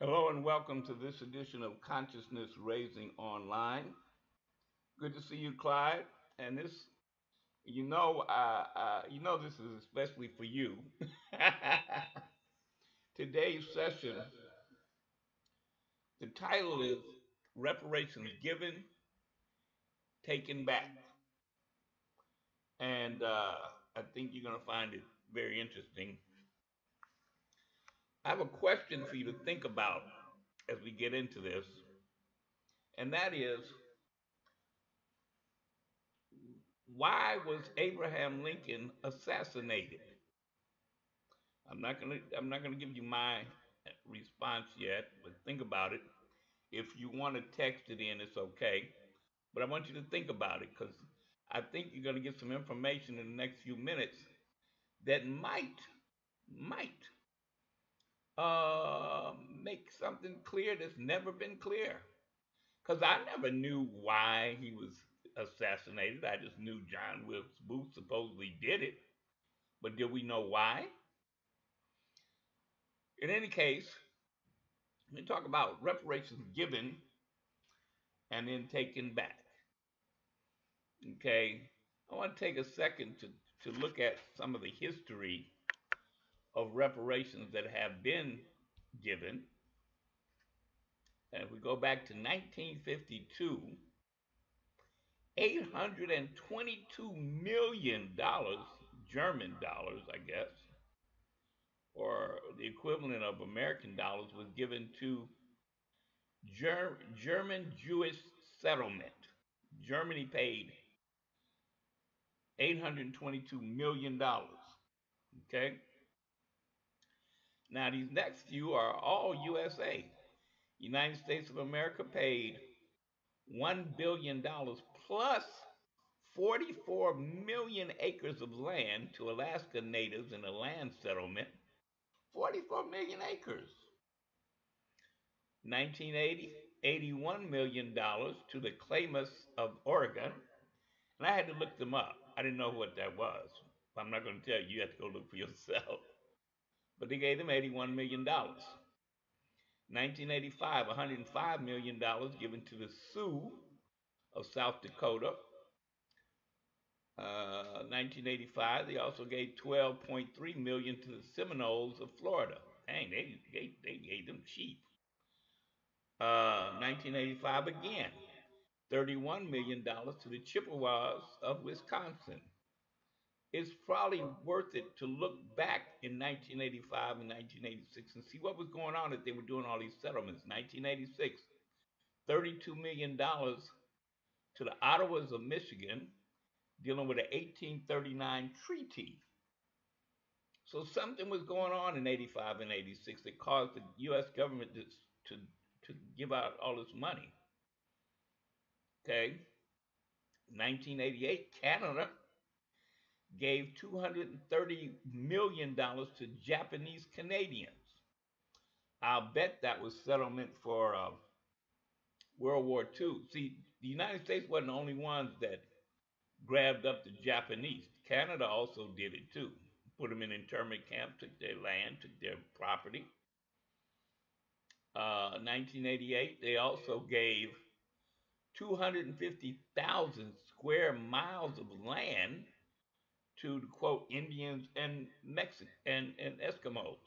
Hello and welcome to this edition of Consciousness Raising Online. Good to see you, Clyde. And this, this is especially for you. Today's session, the title is Reparations Given, Taken Back. And I think you're going to find it very interesting. I have a question for you to think about as we get into this, and that is, why was Abraham Lincoln assassinated? I'm not gonna give you my response yet, but think about it. If you want to text it in, it's okay. But I want you to think about it because I think you're gonna get some information in the next few minutes that might make something clear that's never been clear. Because I never knew why he was assassinated. I just knew John Wilkes Booth supposedly did it, but did we know why? In any case, we talk about reparations given and then taken back. Okay, I want to take a second to look at some of the history of reparations that have been given. And if we go back to 1952, $822 million, German dollars, I guess, or the equivalent of American dollars, was given to German Jewish settlement. Germany paid $822 million. Okay. Now, these next few are all USA. United States of America paid $1 billion plus 44 million acres of land to Alaska natives in a land settlement. 44 million acres. 1980, $81 million to the Klamath of Oregon. And I had to look them up. I didn't know what that was. I'm not going to tell you. You have to go look for yourself. But they gave them $81 million. 1985, $105 million given to the Sioux of South Dakota. 1985, they also gave 12.3 million to the Seminoles of Florida. Dang, they gave them cheap. 1985 again, $31 million to the Chippewas of Wisconsin. It's probably worth it to look back in 1985 and 1986 and see what was going on as they were doing all these settlements. 1986, $32 million to the Ottawas of Michigan, dealing with the 1839 treaty. So something was going on in 85 and 86 that caused the U.S. government to give out all this money. Okay. 1988, Canada gave $230 million to Japanese Canadians. I'll bet that was settlement for World War II. See, the United States wasn't the only ones that grabbed up the Japanese. Canada also did it too. Put them in internment camps, took their land, took their property. 1988, they also gave 250,000 square miles of land to the quote Indians and and Eskimos.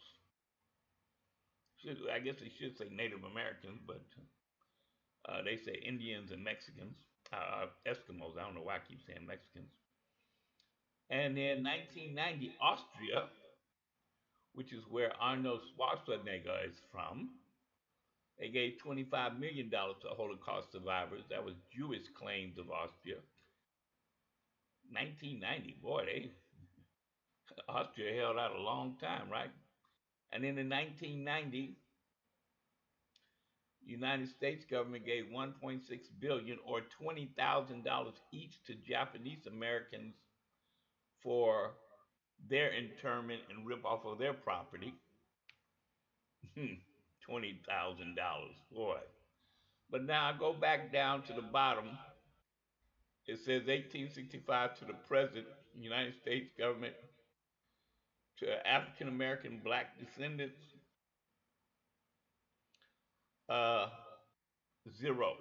I guess they should say Native Americans, but they say Indians and Mexicans, Eskimos. I don't know why I keep saying Mexicans. And in 1990, Austria, which is where Arnold Schwarzenegger is from, they gave $25 million to Holocaust survivors. That was Jewish claims of Austria. 1990, boy, Austria held out a long time, right? And then in 1990, the United States government gave 1.6 billion or $20,000 each to Japanese Americans for their internment and rip off of their property. $20,000, boy. But now I go back down to the bottom. It says 1865 to the present United States government to African American black descendants Uh, zero.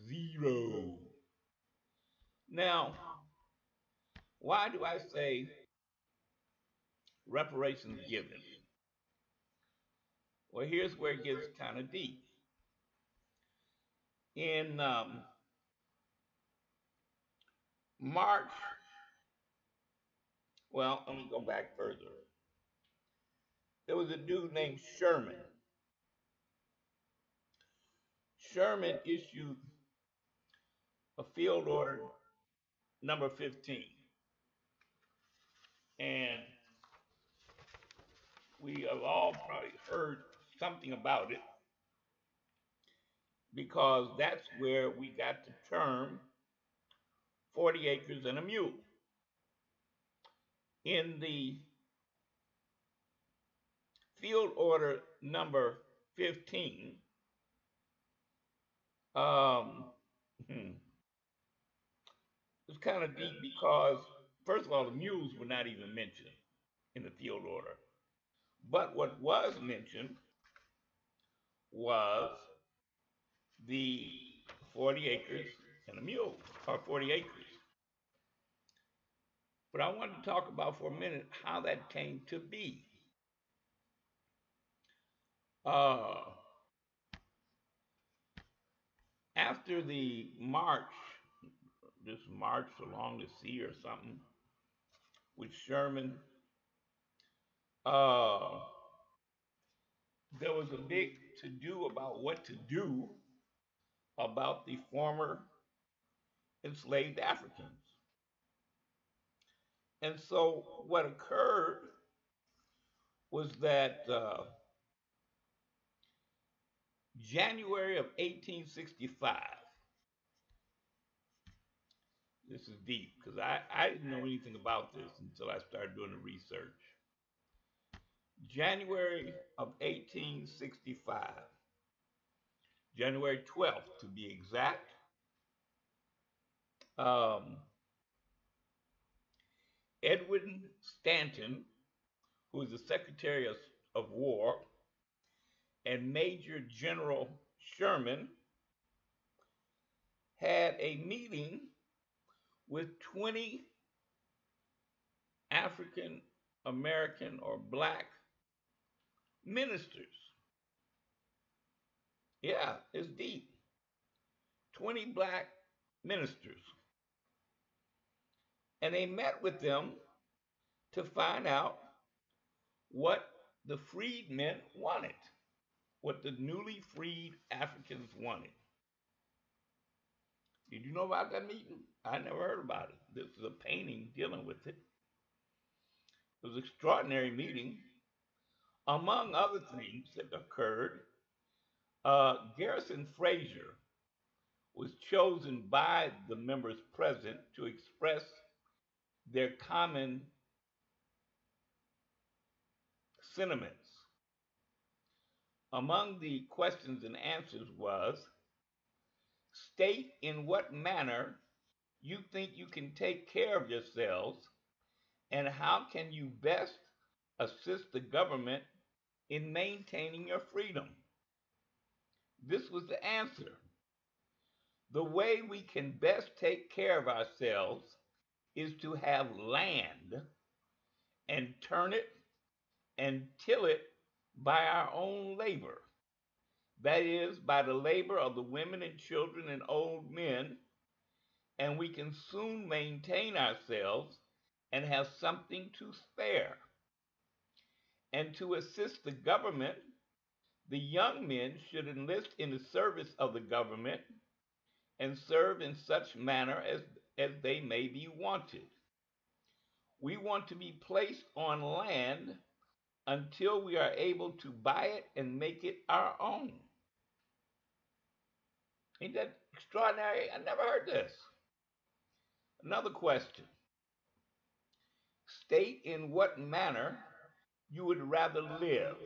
Zero. Now, why do I say reparations given? Well, here's where it gets kind of deep. In March, well, let me go back further. There was a dude named Sherman. Sherman issued a field order number 15. And we have all probably heard something about it because that's where we got the term 40 acres and a mule. In the field order number 15, um, it's kind of deep because, first of all, the mules were not even mentioned in the field order. But what was mentioned was the 40 acres and a mule, or 40 acres. But I wanted to talk about for a minute how that came to be. Uh, After the march, this march along the sea or something, with Sherman, uh, there was a big to do about what to do about the former enslaved Africans. And so what occurred was that January of 1865, this is deep because I didn't know anything about this until I started doing the research. January of 1865, January 12th to be exact, um, Edwin Stanton, who was the Secretary of War, and Major General Sherman had a meeting with 20 African American or black ministers. Yeah, it's deep. 20 black ministers. And they met with them to find out what the freedmen wanted, what the newly freed Africans wanted. Did you know about that meeting? I never heard about it. This is a painting dealing with it. It was an extraordinary meeting. Among other things that occurred, Garrison Frazier was chosen by the members present to express their common sentiments. Among the questions and answers was, state in what manner you think you can take care of yourselves and how can you best assist the government in maintaining your freedom. This was the answer. The way we can best take care of ourselves is to have land and turn it and till it by our own labor. That is, by the labor of the women and children and old men, and we can soon maintain ourselves and have something to spare. And to assist the government, the young men should enlist in the service of the government and serve in such manner as they may be wanted. We want to be placed on land until we are able to buy it and make it our own. Ain't that extraordinary? I never heard this. Another question. State in what manner you would rather live,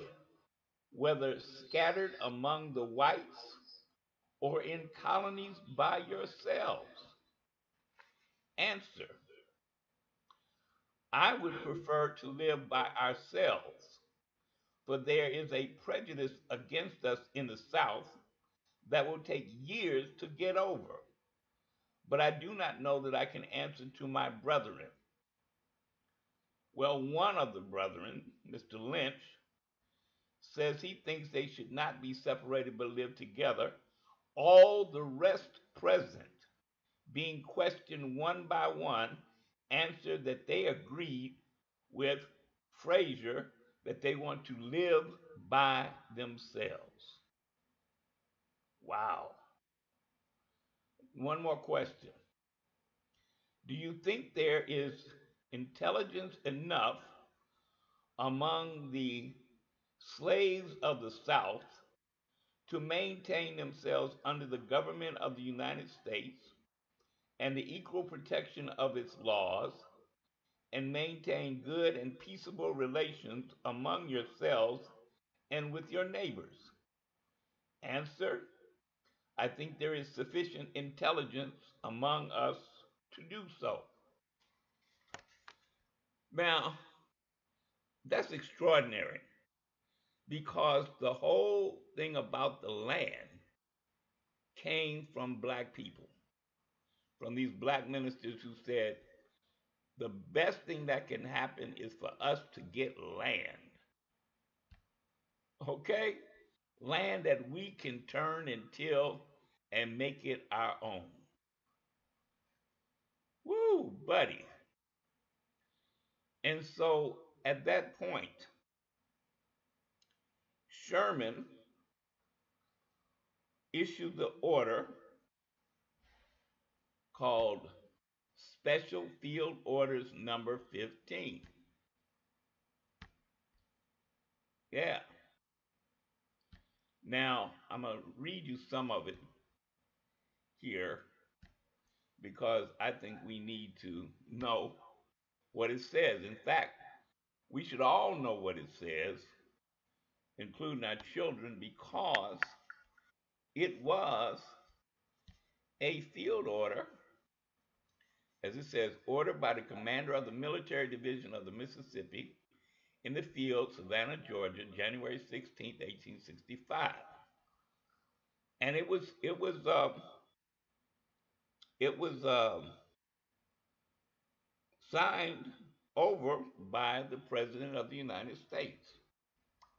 whether scattered among the whites or in colonies by yourselves. Answer. I would prefer to live by ourselves, for there is a prejudice against us in the South that will take years to get over. But I do not know that I can answer to my brethren. Well, one of the brethren, Mr. Lynch, says he thinks they should not be separated but live together. All the rest present, being questioned one by one, answered that they agreed with Fraser that they want to live by themselves. Wow. One more question. Do you think there is intelligence enough among the slaves of the South to maintain themselves under the government of the United States and the equal protection of its laws and maintain good and peaceable relations among yourselves and with your neighbors? Answer: I think there is sufficient intelligence among us to do so. Now, that's extraordinary because the whole thing about the land came from black people, from these black ministers who said the best thing that can happen is for us to get land. Okay? Land that we can turn and till and make it our own. Woo, buddy. And so at that point, Sherman issued the order called Special Field Orders Number 15. Yeah. Now, I'm going to read you some of it here because I think we need to know what it says. In fact, we should all know what it says, including our children, because it was a field order, as it says, ordered by the commander of the military division of the Mississippi in the field, Savannah, Georgia, January 16th, 1865. And it was signed over by the President of the United States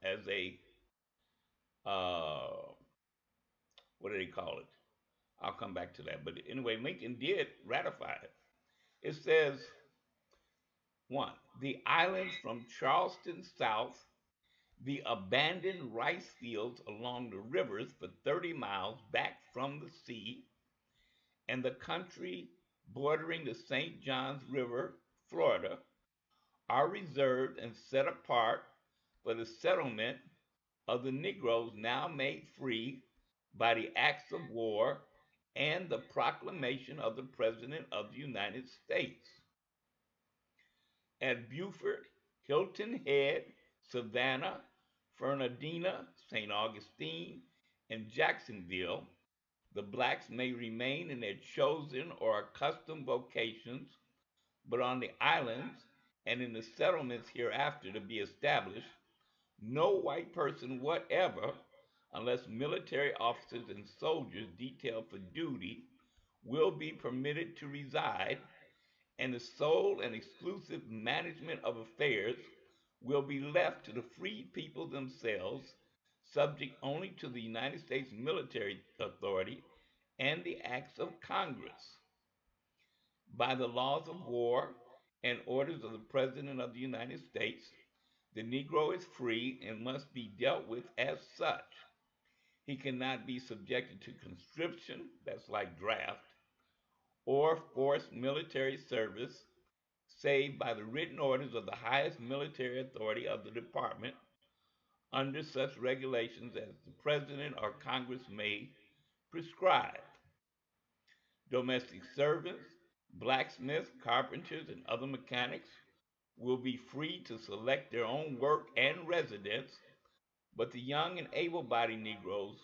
as a uh, what do they call it? I'll come back to that. But anyway, Lincoln did ratify it. It says, one, the islands from Charleston south, the abandoned rice fields along the rivers for 30 miles back from the sea, and the country bordering the St. Johns River, Florida, are reserved and set apart for the settlement of the Negroes now made free by the acts of war and the proclamation of the President of the United States. At Beaufort, Hilton Head, Savannah, Fernandina, St. Augustine, and Jacksonville, the blacks may remain in their chosen or accustomed vocations, but on the islands and in the settlements hereafter to be established, no white person whatever, unless military officers and soldiers detailed for duty, will be permitted to reside, and the sole and exclusive management of affairs will be left to the freed people themselves, subject only to the United States military authority and the acts of Congress. By the laws of war and orders of the President of the United States, the Negro is free and must be dealt with as such. He cannot be subjected to conscription, that's like draft, or forced military service, save by the written orders of the highest military authority of the department, under such regulations as the President or Congress may prescribe. Domestic servants, blacksmiths, carpenters, and other mechanics will be free to select their own work and residence, but the young and able-bodied Negroes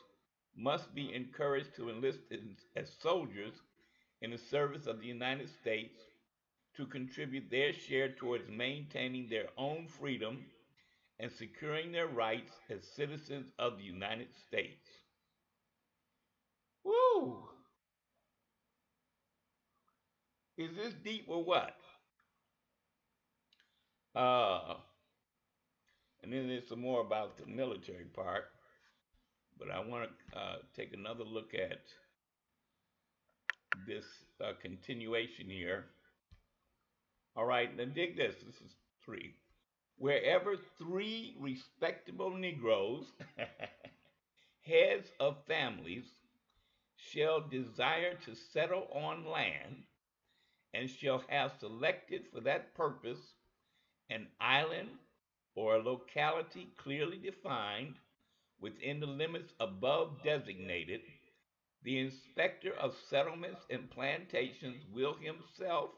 must be encouraged to enlist as soldiers in the service of the United States to contribute their share towards maintaining their own freedom and securing their rights as citizens of the United States. Woo! Is this deep or what? Uh, and then there's some more about the military part, but I want to take another look at this continuation here. All right, now dig this. This is three. Wherever three respectable Negroes, heads of families, shall desire to settle on land, and shall have selected for that purpose an island or a locality clearly defined within the limits above designated, the inspector of settlements and plantations will himself,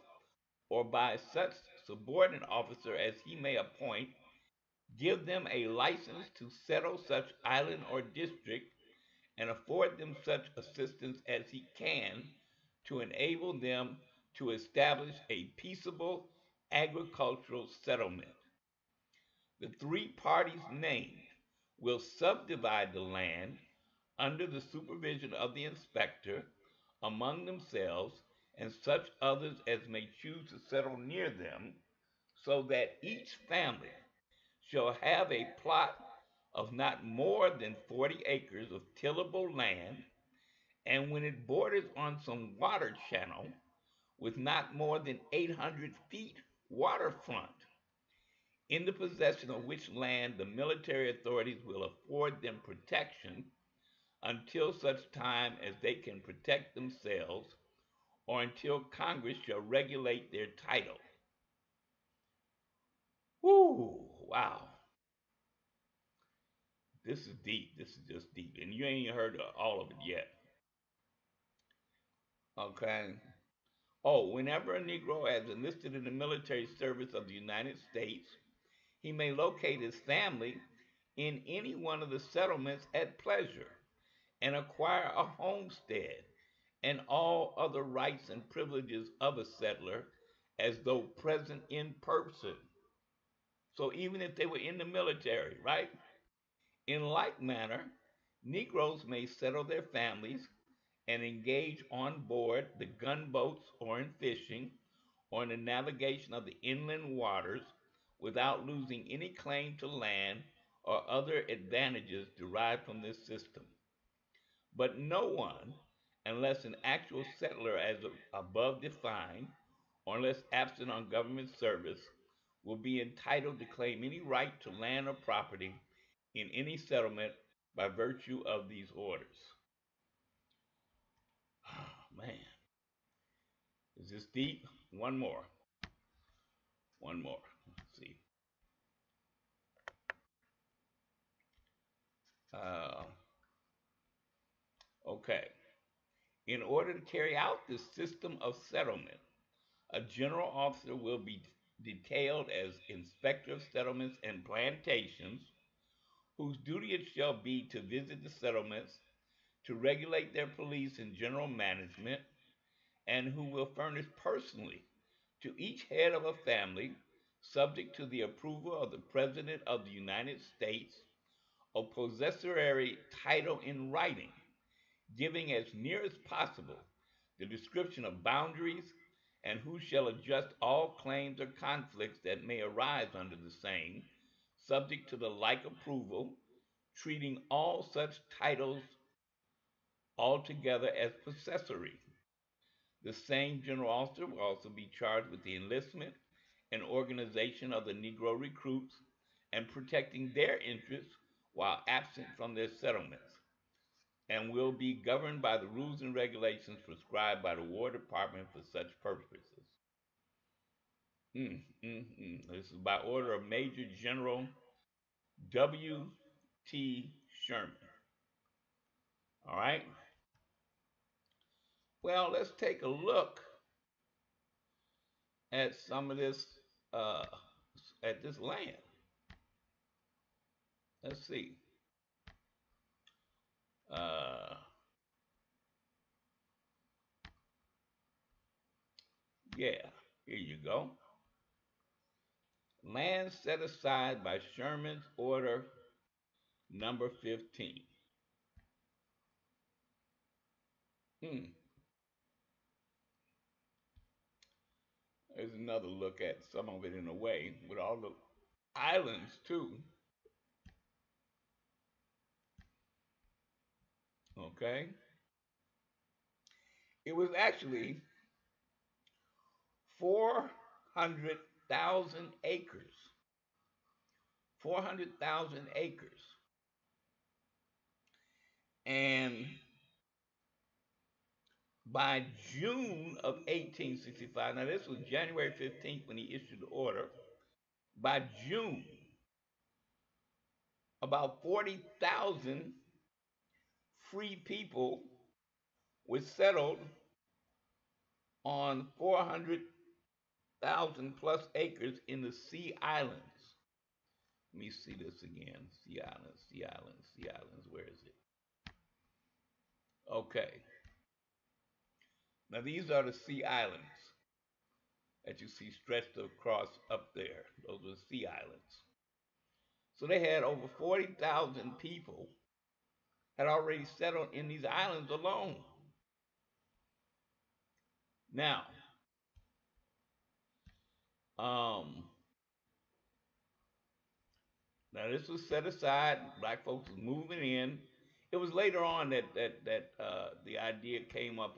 or by such subordinate officer as he may appoint, give them a license to settle such island or district, and afford them such assistance as he can to enable them to establish a peaceable agricultural settlement. The three parties named will subdivide the land under the supervision of the inspector among themselves and such others as may choose to settle near them, so that each family shall have a plot of not more than 40 acres of tillable land, and when it borders on some water channel with not more than 800 feet waterfront, in the possession of which land the military authorities will afford them protection until such time as they can protect themselves, or until Congress shall regulate their title. Whoo, wow. This is deep. This is just deep. And you ain't even heard all of it yet. Okay. Oh, whenever a Negro has enlisted in the military service of the United States, he may locate his family in any one of the settlements at pleasure and acquire a homestead and all other rights and privileges of a settler as though present in person. So even if they were in the military, right? In like manner, Negroes may settle their families and engage on board the gunboats or in fishing or in the navigation of the inland waters without losing any claim to land or other advantages derived from this system. But no one, unless an actual settler as above defined, or unless absent on government service, will be entitled to claim any right to land or property in any settlement by virtue of these orders. Oh, man, is this deep? One more. One more. Let's see. Uh, okay. In order to carry out this system of settlement, a general officer will be detailed as inspector of settlements and plantations, whose duty it shall be to visit the settlements, to regulate their police and general management, and who will furnish personally to each head of a family, subject to the approval of the President of the United States, a possessory title in writing, giving as near as possible the description of boundaries and who shall adjust all claims or conflicts that may arise under the same, subject to the like approval, treating all such titles altogether as possessory. The same general officer will also be charged with the enlistment and organization of the Negro recruits and protecting their interests while absent from their settlements, and will be governed by the rules and regulations prescribed by the War Department for such purposes. This is by order of Major General W.T. Sherman. All right. Well, let's take a look at some of this, uh, at this land. Let's see. Uh, yeah, here you go. Land set aside by Sherman's Order number 15. Hmm. There's another look at some of it in a way with all the islands too. Okay. It was actually 400,000 acres. 400,000 acres. And by June of 1865, now this was January 15th when he issued the order. By June, about 40,000 free people were settled on 400,000 plus acres in the Sea Islands. Let me see this again. Sea Islands, Sea Islands, Sea Islands. Where is it? Okay. Now these are the Sea Islands that you see stretched across up there. Those are the Sea Islands. So they had over 40,000 people had already settled in these islands alone. Now, um, now this was set aside. Black folks was moving in. It was later on that the idea came up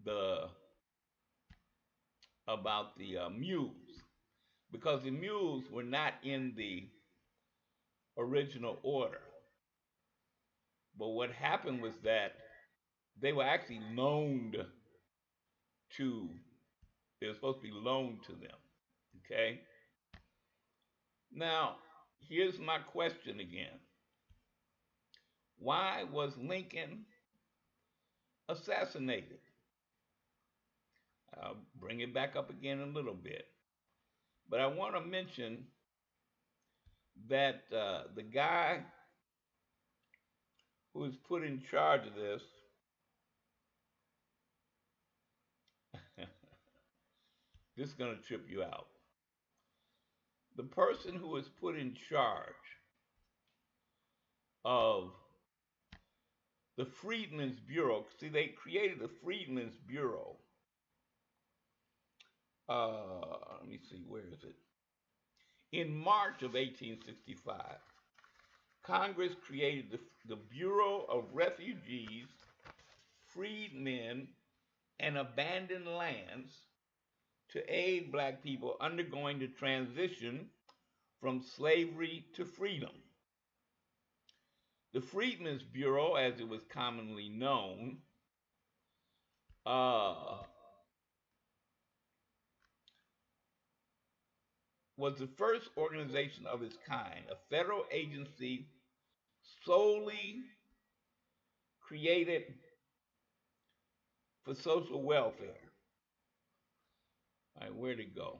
the the mules, because the mules were not in the original order. But what happened was that they were actually loaned to. They were supposed to be loaned to them. Okay. Now, here's my question again. Why was Lincoln assassinated? I'll bring it back up again in a little bit. But I want to mention that the guy who was put in charge of this, this is going to trip you out. The person who was put in charge of the Freedmen's Bureau, see, they created the Freedmen's Bureau. Let me see, where is it? In March of 1865, Congress created the Bureau of Refugees, Freedmen, and Abandoned Lands to aid black people undergoing the transition from slavery to freedom. The Freedmen's Bureau, as it was commonly known, uh, was the first organization of its kind, a federal agency solely created for social welfare. All right, where'd it go?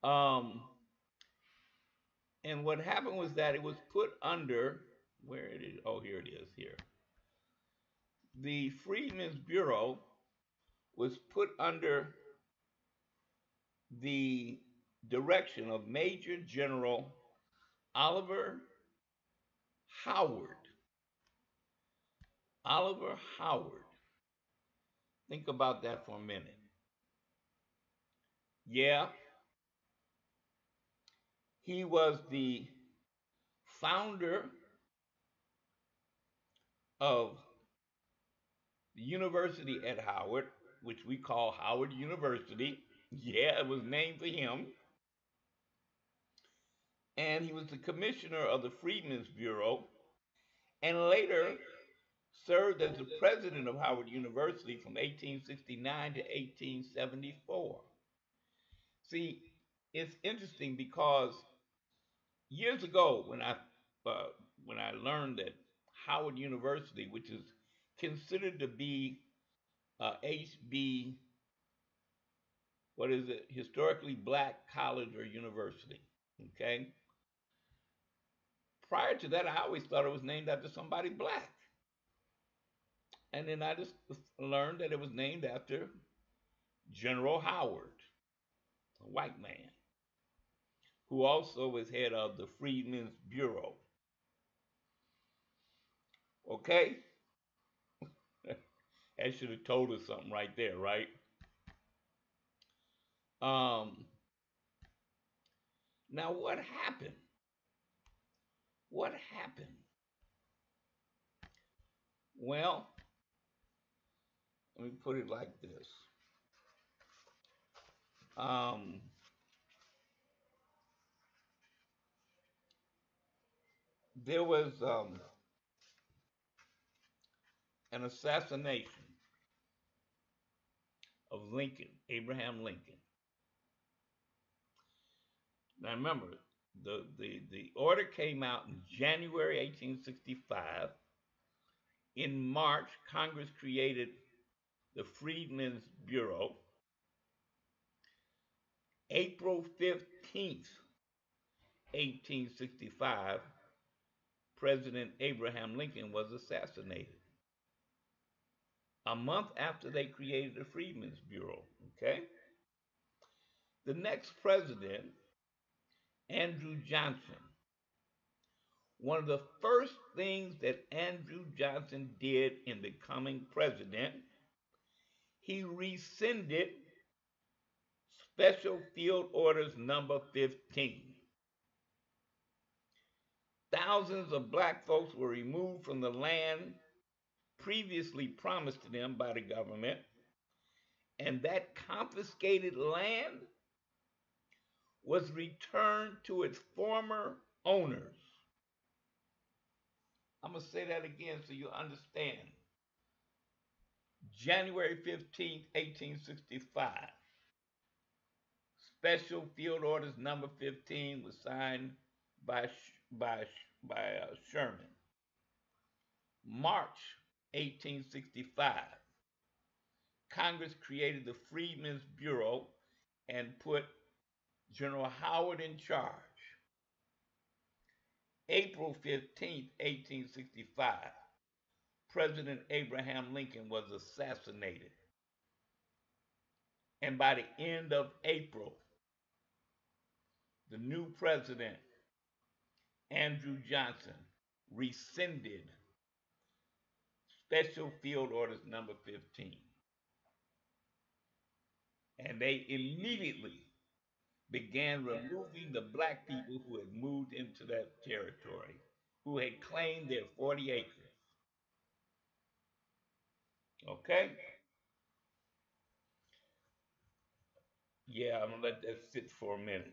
Um, and what happened was that it was put under, where it is, oh, here it is, here. The Freedmen's Bureau was put under the direction of Major General Oliver Howard. Oliver Howard. Think about that for a minute. Yeah, he was the founder of the university at Howard, which we call Howard University. Yeah, it was named for him. And he was the commissioner of the Freedmen's Bureau, and later served as the president of Howard University from 1869 to 1874. See, it's interesting because years ago, uh, when I learned that Howard University, which is considered to be HB, what is it, historically black college or university, okay? Prior to that, I always thought it was named after somebody black. And then I just learned that it was named after General Howard, a white man. who also is head of the Freedmen's Bureau. Okay? That should have told us something right there, right? Um, Now, what happened? What happened? Well, let me put it like this. Um, there was an assassination of Lincoln, Abraham Lincoln. Now, remember, the order came out in January 1865. In March, Congress created the Freedmen's Bureau. April 15th, 1865, President Abraham Lincoln was assassinated. A month after they created the Freedmen's Bureau, okay? The next president, Andrew Johnson, one of the first things that Andrew Johnson did in becoming president, he rescinded Special Field Orders number 15. Thousands of black folks were removed from the land previously promised to them by the government, and that confiscated land was returned to its former owners. I'm going to say that again so you understand. January 15th, 1865, Special Field Orders number 15 was signed by, by, by Sherman. March 1865, Congress created the Freedmen's Bureau and put General Howard in charge. April 15th, 1865, President Abraham Lincoln was assassinated. And by the end of April, the new president, Andrew Johnson, rescinded Special Field Orders number 15. And they immediately began removing the black people who had moved into that territory, who had claimed their 40 acres. Okay? Yeah, I'm gonna let that sit for a minute.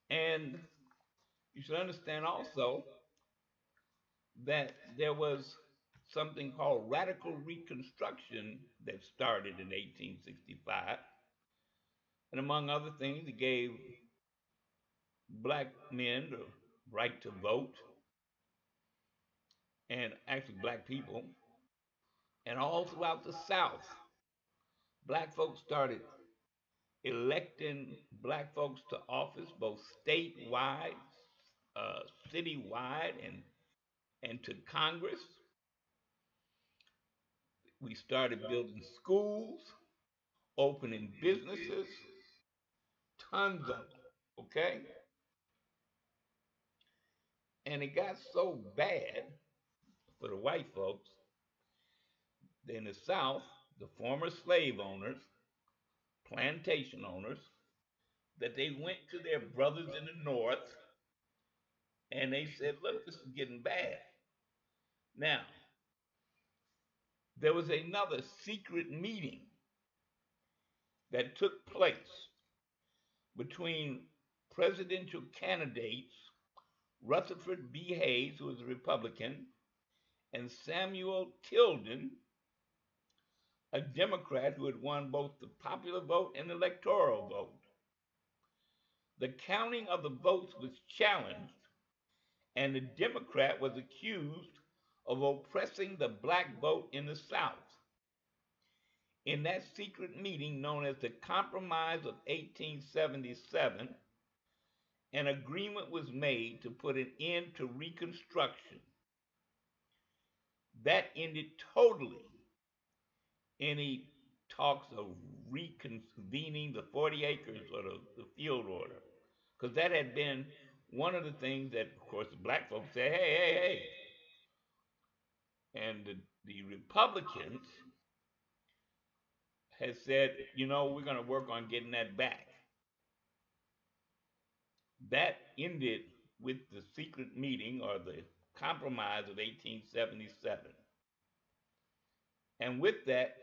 And you should understand also that there was something called radical reconstruction that started in 1865. And among other things, it gave black men the right to vote, and actually black people. And all throughout the South, black folks started electing black folks to office, both statewide, citywide, and to Congress. We started building schools, opening businesses, tons of them, okay? And it got so bad for the white folks that in the South, the former slave owners, plantation owners, that they went to their brothers in the North and they said, look, this is getting bad. Now, there was another secret meeting that took place between presidential candidates Rutherford B. Hayes, who was a Republican, and Samuel Tilden, a Democrat who had won both the popular vote and electoral vote. The counting of the votes was challenged, and the Democrat was accused of oppressing the black vote in the South. In that secret meeting known as the Compromise of 1877, an agreement was made to put an end to Reconstruction. That ended totally any talks of reconvening the 40 acres or the field order, because that had been one of the things that, of course, the black folks said, hey, hey, hey. And the Republicans had said, we're going to work on getting that back. That ended with the secret meeting or the compromise of 1877. And with that,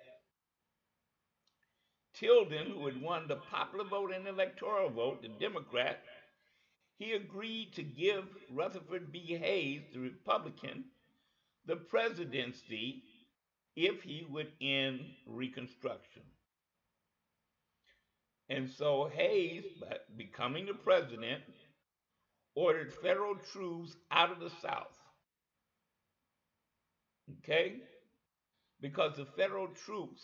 Tilden, who had won the popular vote and electoral vote, the Democrat, he agreed to give Rutherford B. Hayes, the Republican, the presidency if he would end Reconstruction. And so Hayes, becoming the president, ordered federal troops out of the South. Okay? Because the federal troops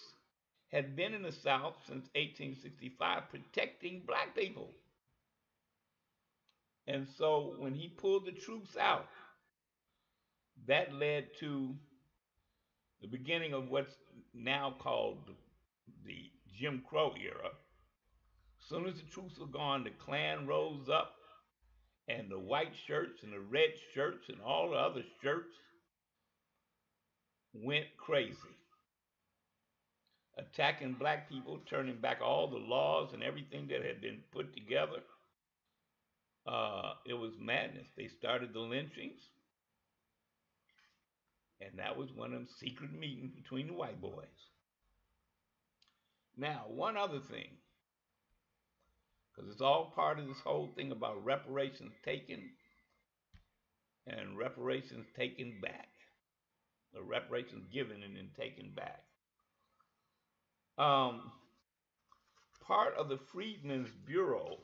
had been in the South since 1865 protecting black people. And so when he pulled the troops out, that led to the beginning of what's now called the Jim Crow era. As soon as the troops were gone, the Klan rose up, and the white shirts and the red shirts and all the other shirts went crazy, attacking black people, turning back all the laws and everything that had been put together. It was madness. They started the lynchings, and that was one of them secret meetings between the white boys. Now, one other thing, because it's all part of this whole thing about reparations taken and reparations taken back, the reparations given and then taken back. Part of the Freedmen's Bureau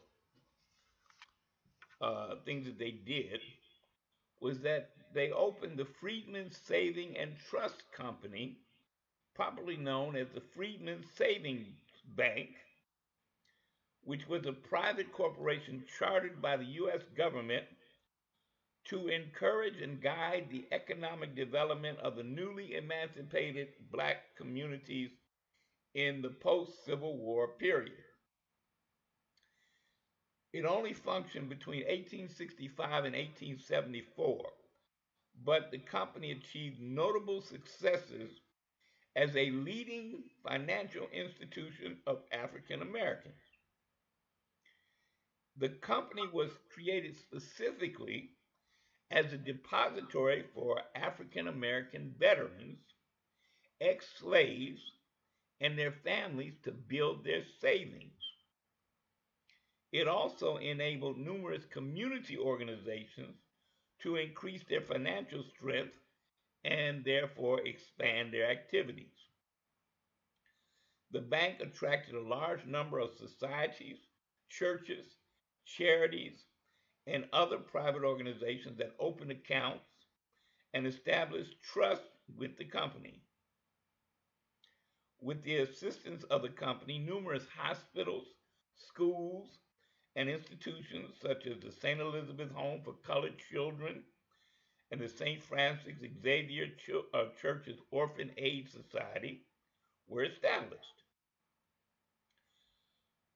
things that they did was that they opened the Freedmen's Saving and Trust Company, popularly known as the Freedmen's Savings Bank, which was a private corporation chartered by the U.S. government to encourage and guide the economic development of the newly emancipated black communities in the post-Civil War period. It only functioned between 1865 and 1874, but the company achieved notable successes as a leading financial institution of African Americans. The company was created specifically as a depository for African American veterans, ex-slaves, and their families to build their savings. It also enabled numerous community organizations to increase their financial strength and therefore expand their activities. The bank attracted a large number of societies, churches, charities, and other private organizations that opened accounts and established trust with the company. With the assistance of the company, numerous hospitals, schools, and institutions such as the St. Elizabeth Home for Colored Children and the St. Francis Xavier Church's Orphan Aid Society were established.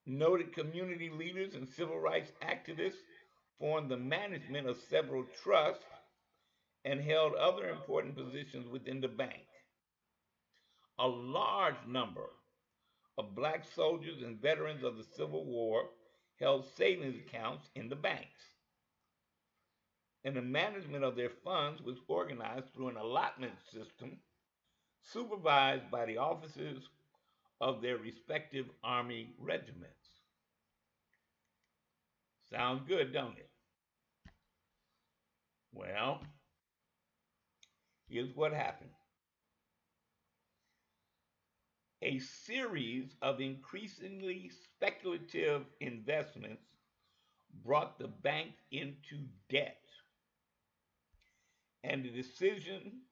Noted community leaders and civil rights activists formed the management of several trusts and held other important positions within the bank. A large number of black soldiers and veterans of the Civil War held savings accounts in the banks, and the management of their funds was organized through an allotment system supervised by the officers of their respective army regiments. Sounds good, don't it? Well, here's what happened. A series of increasingly speculative investments brought the bank into debt, and the decision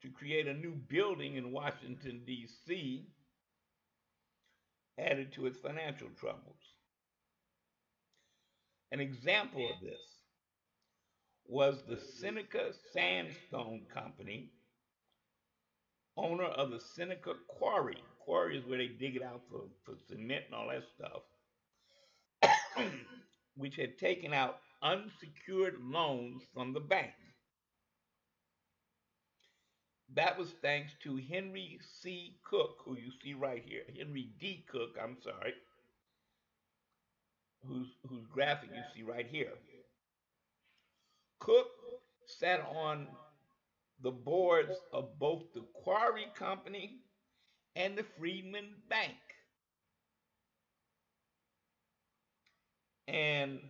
to create a new building in Washington, D.C. added to its financial troubles. An example of this was the Seneca Sandstone Company, owner of the Seneca Quarry quarry is where they dig it out for cement and all that stuff, which had taken out unsecured loans from the bank. That was thanks to Henry C. Cook, who you see right here, Henry D. Cook, I'm sorry, whose graphic you see right here. Cook sat on the boards of both the Quarry Company and the Freedmen Bank. And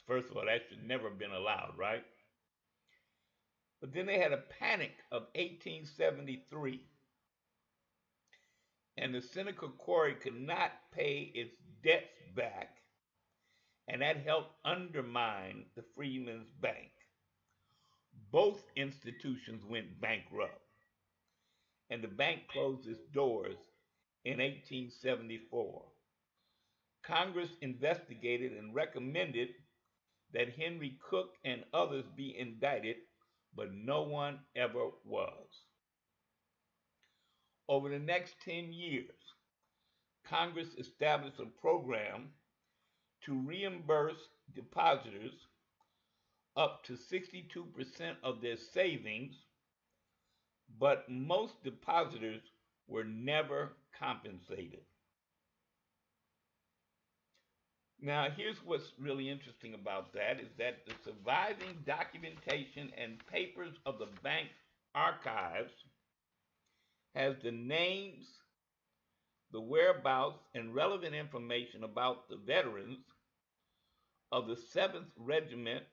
first of all, that should never have been allowed, right? But then they had a panic of 1873, and the Seneca Quarry could not pay its debts back, and that helped undermine the Freedmen's Bank. Both institutions went bankrupt, and the bank closed its doors in 1874. Congress investigated and recommended that Henry Cook and others be indicted, but no one ever was. Over the next 10 years, Congress established a program to reimburse depositors up to 62% of their savings, but most depositors were never compensated. Now, here's what's really interesting about that is that the surviving documentation and papers of the bank archives has the names, the whereabouts, and relevant information about the veterans of the 7th Regiment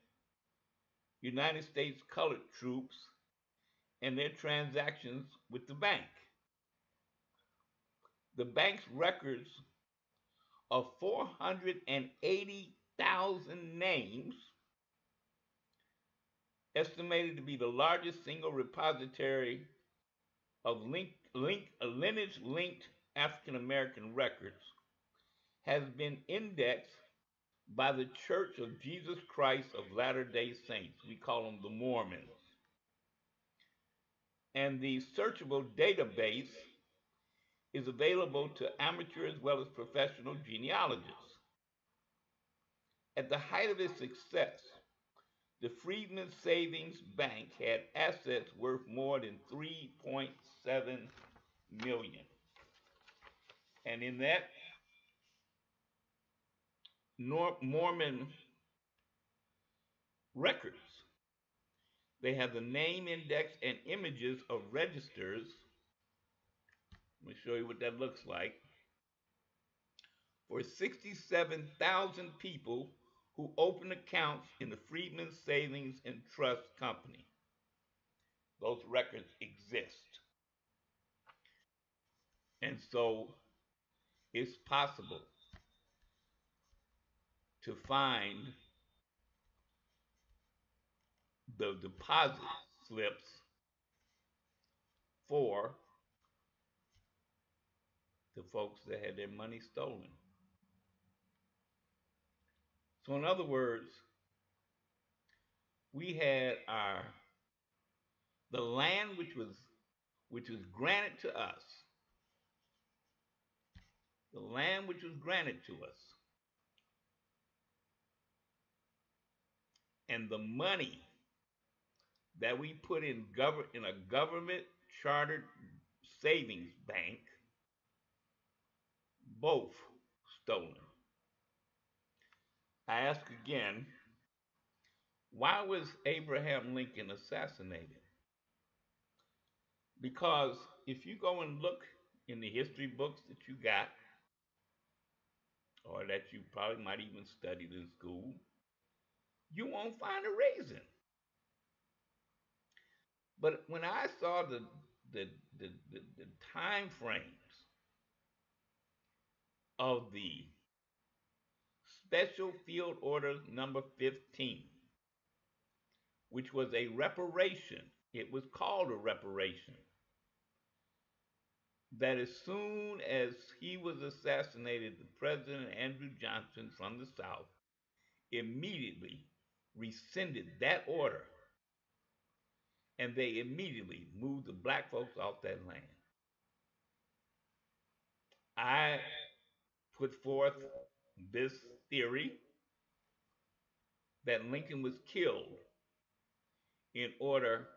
United States Colored Troops and their transactions with the bank. The bank's records of 480,000 names, estimated to be the largest single repository of lineage-linked African American records, has been indexed by the Church of Jesus Christ of Latter-day Saints. We call them the Mormons. And the searchable database is available to amateur as well as professional genealogists. At the height of its success, the Freedmen's Savings Bank had assets worth more than $3.7 million. And in that Mormon records, they have the name index and images of registers. Let me show you what that looks like. For 67,000 people who opened accounts in the Freedmen's Savings and Trust Company. Those records exist. And so it's possible to find the deposit slips for the folks that had their money stolen. So in other words, we had the land which was granted to us, the land which was granted to us, and the money that we put in a government chartered savings bank, both stolen. I ask again, why was Abraham Lincoln assassinated? Because if you go and look in the history books that you got, or that you probably might even studied in school, you won't find a reason. But when I saw the time frames of the Special Field Order number 15, which was a reparation, it was called a reparation, that as soon as he was assassinated, the President Andrew Johnson from the South immediately rescinded that order, and they immediately moved the black folks off that land. I put forth this theory that Lincoln was killed in order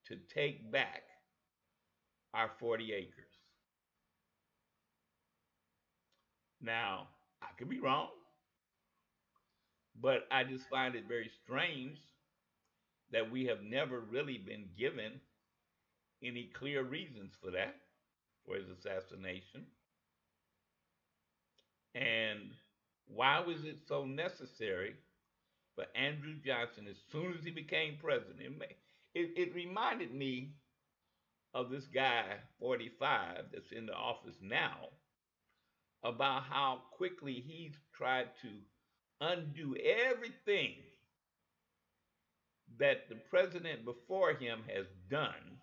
to take back our 40 acres. Now, I could be wrong, but I just find it very strange that we have never really been given any clear reasons for that, for his assassination. And why was it so necessary for Andrew Johnson, as soon as he became president? It reminded me of this guy, 45, that's in the office now, about how quickly he's tried to undo everything that the president before him has done.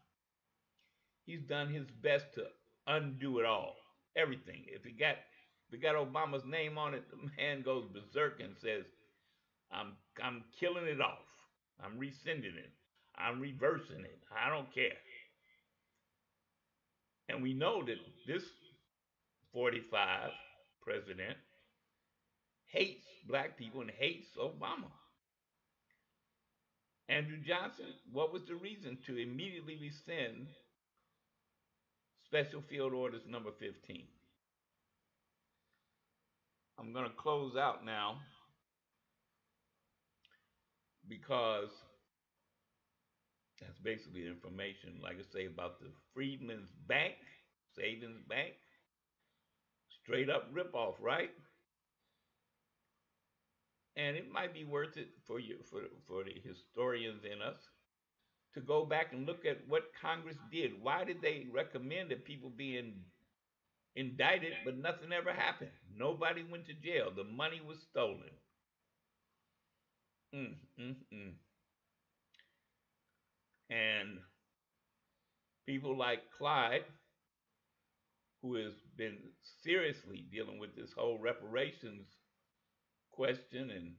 He's done his best to undo it all, everything. If it got Obama's name on it, the man goes berserk and says, I'm killing it off. I'm rescinding it. I'm reversing it. I don't care." And we know that this 45 president hates black people and hates Obama. Andrew Johnson, what was the reason to immediately rescind Special Field Orders number 15? I'm going to close out now because that's basically information, like I say, about the Freedmen's Bank, Savings Bank. Straight up ripoff, right? And it might be worth it for you, for the historians in us, to go back and look at what Congress did. Why did they recommend that people be indicted, but nothing ever happened? Nobody went to jail. The money was stolen. Mm, mm, mm. And people like Clyde, who has been seriously dealing with this whole reparations question and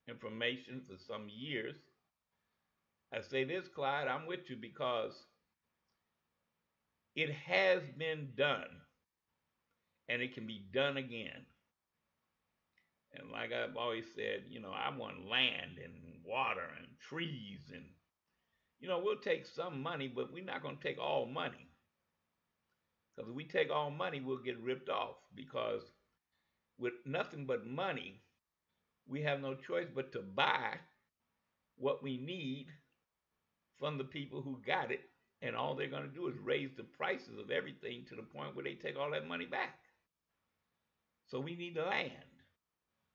information for some years. I say this, Clyde, I'm with you because it has been done and it can be done again. And like I've always said, I want land and water and trees, and we'll take some money, but we're not going to take all money. Because if we take all money, we'll get ripped off, because with nothing but money, we have no choice but to buy what we need from the people who got it, and all they're going to do is raise the prices of everything to the point where they take all that money back. So we need the land.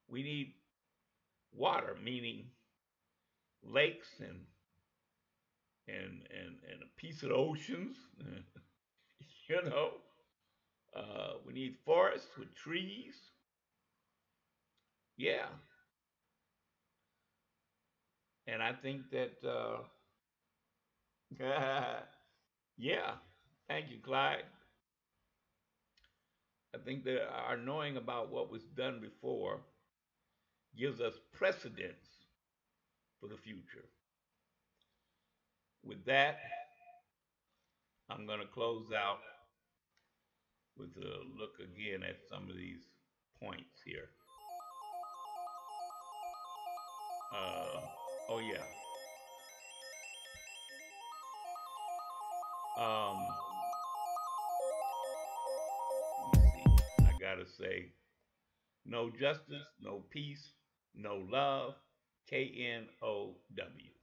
We need water, meaning lakes and a piece of the oceans. you know, we need forests with trees. Yeah, and I think that yeah. Thank you, Clyde. I think that our knowing about what was done before gives us precedence for the future. With that, I'm going to close out with a look again at some of these points here. Uh, oh yeah. Um, let me see. I gotta say, no justice, no peace, no love. KNOW.